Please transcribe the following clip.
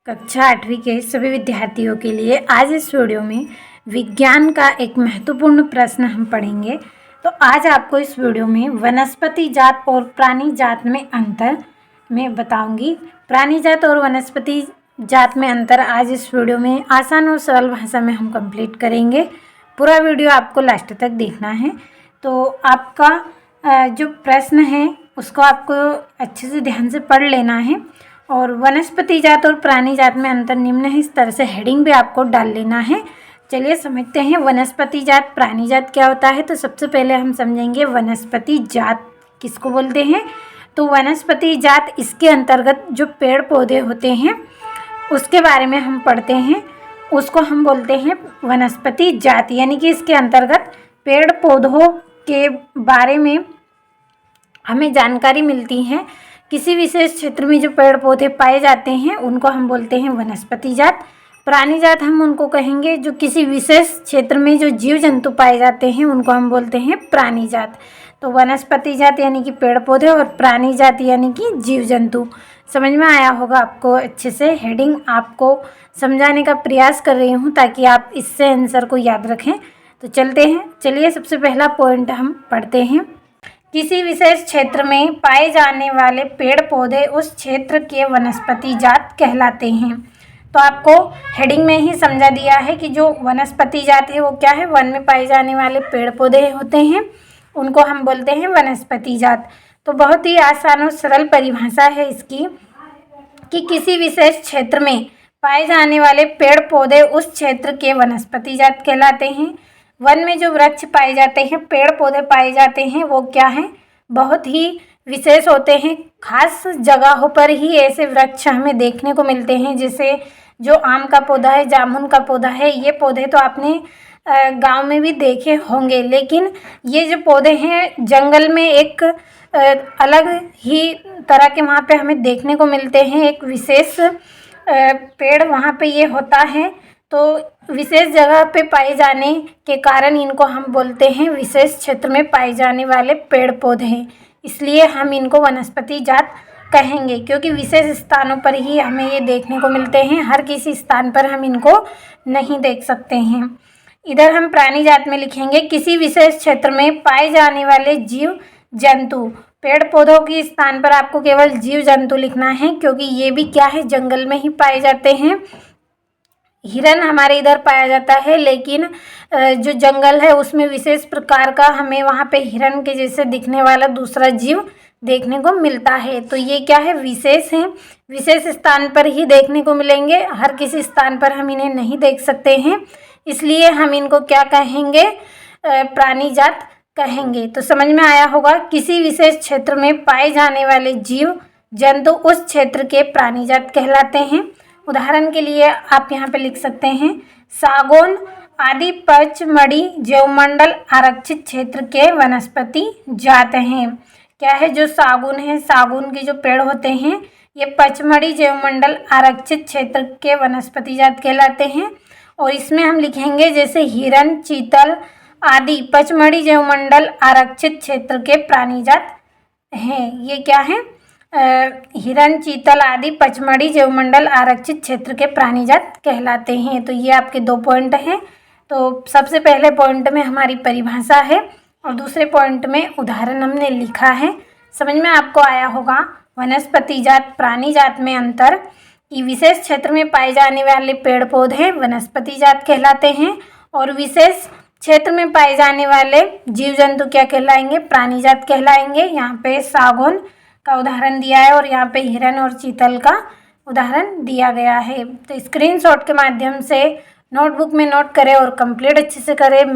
कक्षा 8वीं के सभी विद्यार्थियों के लिए आज इस वीडियो में विज्ञान का एक महत्वपूर्ण प्रश्न हम पढ़ेंगे। तो आज आपको इस वीडियो में वनस्पति जात और प्राणी जात में अंतर मैं बताऊंगी। प्राणी जात और वनस्पति जात में अंतर आज इस वीडियो में आसान और सरल भाषा में हम कंप्लीट करेंगे। पूरा वीडियो आपको लास्ट तक देखना है। तो आपका जो प्रश्न है उसको आपको अच्छे से ध्यान से पढ़ लेना है। और वनस्पति जात और प्राणी जात में अंतर निम्न है, इस तरह से हेडिंग भी आपको डाल लेना है। चलिए समझते हैं वनस्पति जात प्राणी जात क्या होता है। तो सबसे पहले हम समझेंगे वनस्पति जात किसको बोलते हैं। तो वनस्पति जात इसके अंतर्गत जो पेड़ पौधे होते हैं उसके बारे में हम पढ़ते हैं, उसको हम बोलते हैं वनस्पति जात। यानी कि इसके अंतर्गत पेड़ पौधों के बारे में हमें जानकारी मिलती है। किसी विशेष क्षेत्र में जो पेड़ पौधे पाए जाते हैं उनको हम बोलते हैं वनस्पति जात। प्राणी जात हम उनको कहेंगे जो किसी विशेष क्षेत्र में जो जीव जंतु पाए जाते हैं उनको हम बोलते हैं प्राणी जात। तो वनस्पति जात यानी कि पेड़ पौधे और प्राणी जात यानी कि जीव जंतु। समझ में आया होगा आपको अच्छे से। हेडिंग आपको समझाने का प्रयास कर रही हूँ ताकि आप इससे आंसर को याद रखें। तो चलते हैं, चलिए सबसे पहला पॉइंट हम पढ़ते हैं। किसी विशेष क्षेत्र में पाए जाने वाले पेड़ पौधे उस क्षेत्र के वनस्पति जात कहलाते हैं। तो आपको हेडिंग में ही समझा दिया है कि जो वनस्पति जात है वो क्या है। वन में पाए जाने वाले पेड़ पौधे होते हैं उनको हम बोलते हैं वनस्पति जात। तो बहुत ही आसान और सरल परिभाषा है इसकी कि किसी विशेष क्षेत्र में पाए जाने वाले पेड़ पौधे उस क्षेत्र के वनस्पति जात कहलाते हैं। वन में जो वृक्ष पाए जाते हैं, पेड़ पौधे पाए जाते हैं वो क्या हैं, बहुत ही विशेष होते हैं। खास जगहों पर ही ऐसे वृक्ष हमें देखने को मिलते हैं, जैसे जो आम का पौधा है, जामुन का पौधा है। ये पौधे तो आपने गांव में भी देखे होंगे, लेकिन ये जो पौधे हैं जंगल में एक अलग ही तरह के वहाँ पे हमें देखने को मिलते हैं। एक विशेष पेड़ वहाँ पे ये होता है। तो विशेष जगह पे पाए जाने के कारण इनको हम बोलते हैं विशेष क्षेत्र में पाए जाने वाले पेड़ पौधे। इसलिए हम इनको वनस्पति जात कहेंगे, क्योंकि विशेष स्थानों पर ही हमें ये देखने को मिलते हैं। हर किसी स्थान पर हम इनको नहीं देख सकते हैं। इधर हम प्राणी जात में लिखेंगे किसी विशेष क्षेत्र में पाए जाने वाले जीव जंतु। पेड़ पौधों के स्थान पर आपको केवल जीव जंतु लिखना है, क्योंकि ये भी क्या है, जंगल में ही पाए जाते हैं। हिरन हमारे इधर पाया जाता है, लेकिन जो जंगल है उसमें विशेष प्रकार का हमें वहाँ पे हिरन के जैसे दिखने वाला दूसरा जीव देखने को मिलता है। तो ये क्या है, विशेष है, विशेष स्थान पर ही देखने को मिलेंगे। हर किसी स्थान पर हम इन्हें नहीं देख सकते हैं, इसलिए हम इनको क्या कहेंगे, प्राणी जात कहेंगे। तो समझ में आया होगा, किसी विशेष क्षेत्र में पाए जाने वाले जीव जंतु उस क्षेत्र के प्राणी जात कहलाते हैं। उदाहरण के लिए आप यहाँ पे लिख सकते हैं सागौन आदि पचमढ़ी जैवमंडल आरक्षित क्षेत्र के वनस्पति जात हैं। क्या है, जो सागौन है, सागौन के जो पेड़ होते हैं ये पचमढ़ी जैवमंडल आरक्षित क्षेत्र के वनस्पति जात कहलाते हैं। और इसमें हम लिखेंगे जैसे हिरन, चीतल आदि पचमढ़ी जैवमंडल आरक्षित क्षेत्र के प्राणी जात हैं। ये क्या है, हिरन, चीतल आदि पचमढ़ी जैवमंडल आरक्षित क्षेत्र के प्राणी जात कहलाते हैं। तो ये आपके 2 पॉइंट हैं। तो सबसे पहले पॉइंट में हमारी परिभाषा है और दूसरे पॉइंट में उदाहरण हमने लिखा है। समझ में आपको आया होगा वनस्पति जात प्राणी जात में अंतर कि विशेष क्षेत्र में पाए जाने वाले पेड़ पौधे वनस्पति जात कहलाते हैं और विशेष क्षेत्र में पाए जाने वाले जीव जंतु क्या कहलाएंगे, प्राणी जात कहलाएंगे। यहाँ पे सागौन का उदाहरण दिया है और यहाँ पे हिरन और चीतल का उदाहरण दिया गया है। तो स्क्रीनशॉट के माध्यम से नोटबुक में नोट करें और कंप्लीट अच्छे से करें।